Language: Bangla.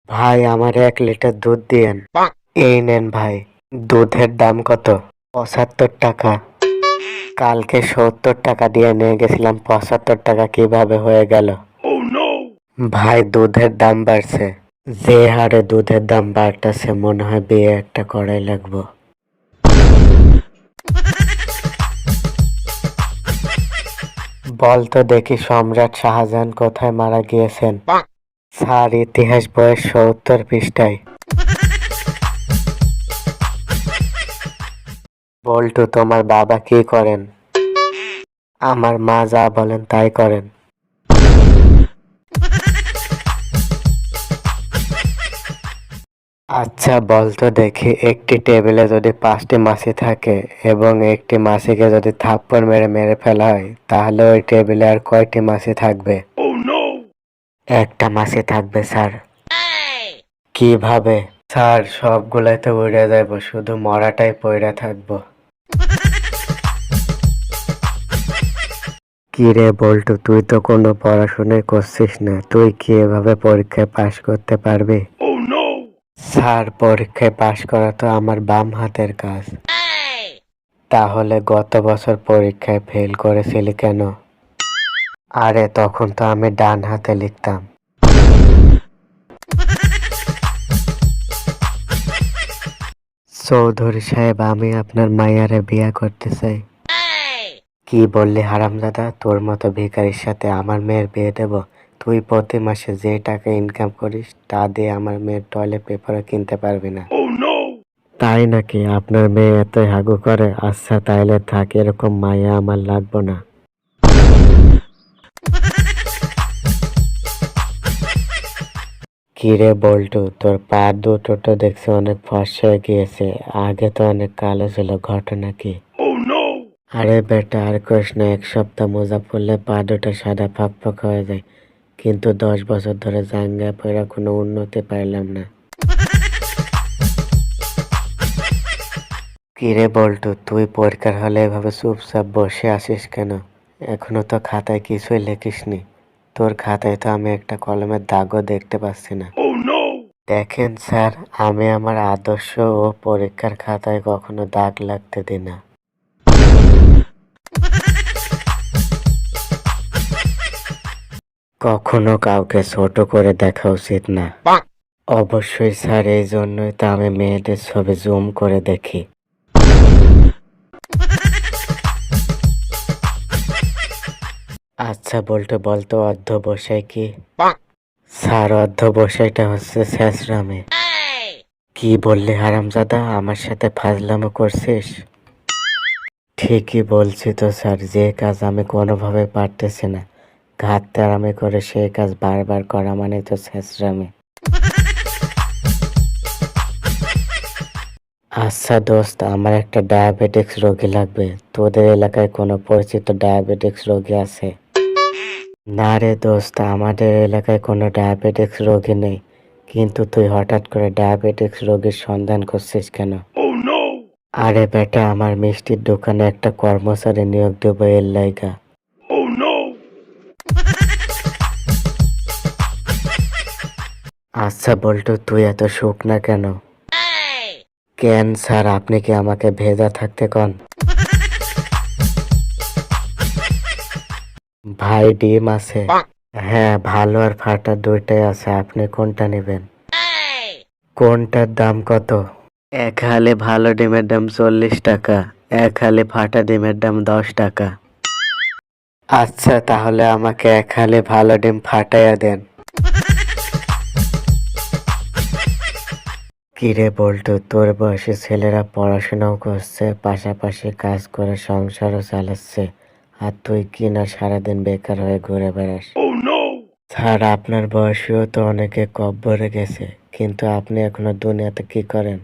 ভাই আমার 1 লিটার দুধ দিয়েন। এই নেন ভাই। দুধের দাম কত? 75 টাকা। কালকে 70 টাকা দিয়ে নিয়ে গেছিলাম, 75 টাকা কিভাবে হয়ে গেল? ভাই দুধের দাম বাড়ছে। যে হারে দুধের দাম বাড়তেছে মনে হয় বিয়ে একটা করাই লাগবো। বলতো দেখি সম্রাট শাহজাহান কোথায় মারা গিয়েছেন? স্যার ইতিহাস বইয়ের 70 পৃষ্ঠায়। বল্টু তোমার বাবা কি করেন? আমার মা যা বলেন তাই করেন। আচ্ছা বলতো দেখি, একটি টেবিলে যদি 5টি মাছি থাকে এবং একটি মাছিকে যদি থাপ্পড় মেরে মেরে ফেলা হয়, তাহলে ওই টেবিলে আর কয়টি মাছি থাকবে? একটা মাছি থাকবে স্যার। কিভাবে? স্যার সবগুলাই তো উড়ে যাইব, শুধু মরাটাই পইড়া থাকবো। কি রে বল্টু, তুই তো কোনো পড়াশোনাই করছিস না, তুই কি এভাবে পরীক্ষায় পাশ করতে পারবি? স্যার পরীক্ষায় পাশ করা তো আমার বাম হাতের কাজ। তাহলে গত বছর পরীক্ষায় ফেল করেছিলি কেন? আরে তখন তো আমি ডান হাতে লিখতাম। চৌধুরী সাহেব, আমি আপনার মাইয়ারে বিয়ে করতে চাই। কি বললি হারামজাদা? তোর মতো ভিখারির সাথে আমার মেয়ের বিয়ে দেব? তুই প্রতি মাসে যে টাকা ইনকাম করিস তা দিয়ে আমার মেয়ের টয়লেট পেপারও কিনতে পারবি না। তাই নাকি? আপনার মেয়ে এতই হাগু করে? আচ্ছা তাইলে থাক, এরকম মাইয়া আমার লাগবো না। কিরে বল্টু, তোর পা দুটো তো দেখছি অনেক ফর্সা হয়ে গিয়েছে, আগে তো অনেক কালো ছিল, ঘটনা কি? আরে বেটা আর কইস না, 1 সপ্তাহ মোজা পরলে পা দুটো সাদা ফকফক হয়ে যায়, কিন্তু 10 বছর ধরে জাঙ্গা পড়া কোনো উন্নতি পাইলাম না। কিরে বল্টু, তুই পরীক্ষার হলে এভাবে চুপচাপ বসে আছিস কেন? এখনো তো খাতায় কিছুই লেখিসনি। তোর খাতায় তো আমি একটা কলমের দাগও দেখতে পাচ্ছি না। দেখেন স্যার, আমি আমার আদর্শ ও পরীক্ষার খাতায় কখনো দাগ লাগতে দিই না। কখনো কাউকে ছোট করে দেখা উচিত না। অবশ্যই স্যার, এই জন্যই তো আমি মেয়েদের ছবি জুম করে দেখি। আচ্ছা বলতো অধ্যবসায় কি? স্যার অধ্যবসায়টা হচ্ছে শেষরামে। কি বললি হারামজাদা, আমার সাথে ফাজলামো করছিস? ঠিকই বলছি তো স্যার, যে কাজ আমি কোনোভাবে পারতেছি না, ঘাটতারামি করে সেই কাজ বারবার করা মানে তো শেষরামে। আচ্ছা দোস্ত, আমার একটা ডায়াবেটিক্স রোগী লাগবে। তোদের এলাকায় কোনো পরিচিত ডায়াবেটিক্স রোগী আছে? না রে দোস্ত, আমাদের এলাকায় কোনো ডায়াবেটিক্স রোগী নেই। কিন্তু তুই হঠাৎ করে ডায়াবেটিক্স রোগীর সন্ধান করছিস কেন? আরে বেটা, আমার মিষ্টির দোকানে একটা কর্মচারী নিয়োগ দেবো, এর লাইগা। আচ্ছা বল্টু, তুই এত শুকনা কেন? কেন স্যার, আপনি কি আমাকে ভেজা থাকতে কন? ভাই ডিম আছে? হ্যাঁ, ভালো আর ফাটা দুইটাই আছে, আপনি কোনটা নেবেন? কোনটার দাম কত? এক হালি ভালো ডিমের দাম 40 টাকা, এক হালি ফাটা ডিমের দাম 10 টাকা। আচ্ছা তাহলে আমাকে এক হালি ভালো ডিম ফাটাইয়া দেন। কিরে বল্টু, তোর বয়সী ছেলেরা পড়াশোনাও করছে, পাশাপাশি কাজ করে সংসারও চালাচ্ছে, আর তুই কি না সারাদিন বেকার হয়ে ঘুরে বেড়াস? স্যার আপনার বয়সীও তো অনেকে কব্বরে গেছে, কিন্তু আপনি এখনো দুনিয়াতে কি করেন?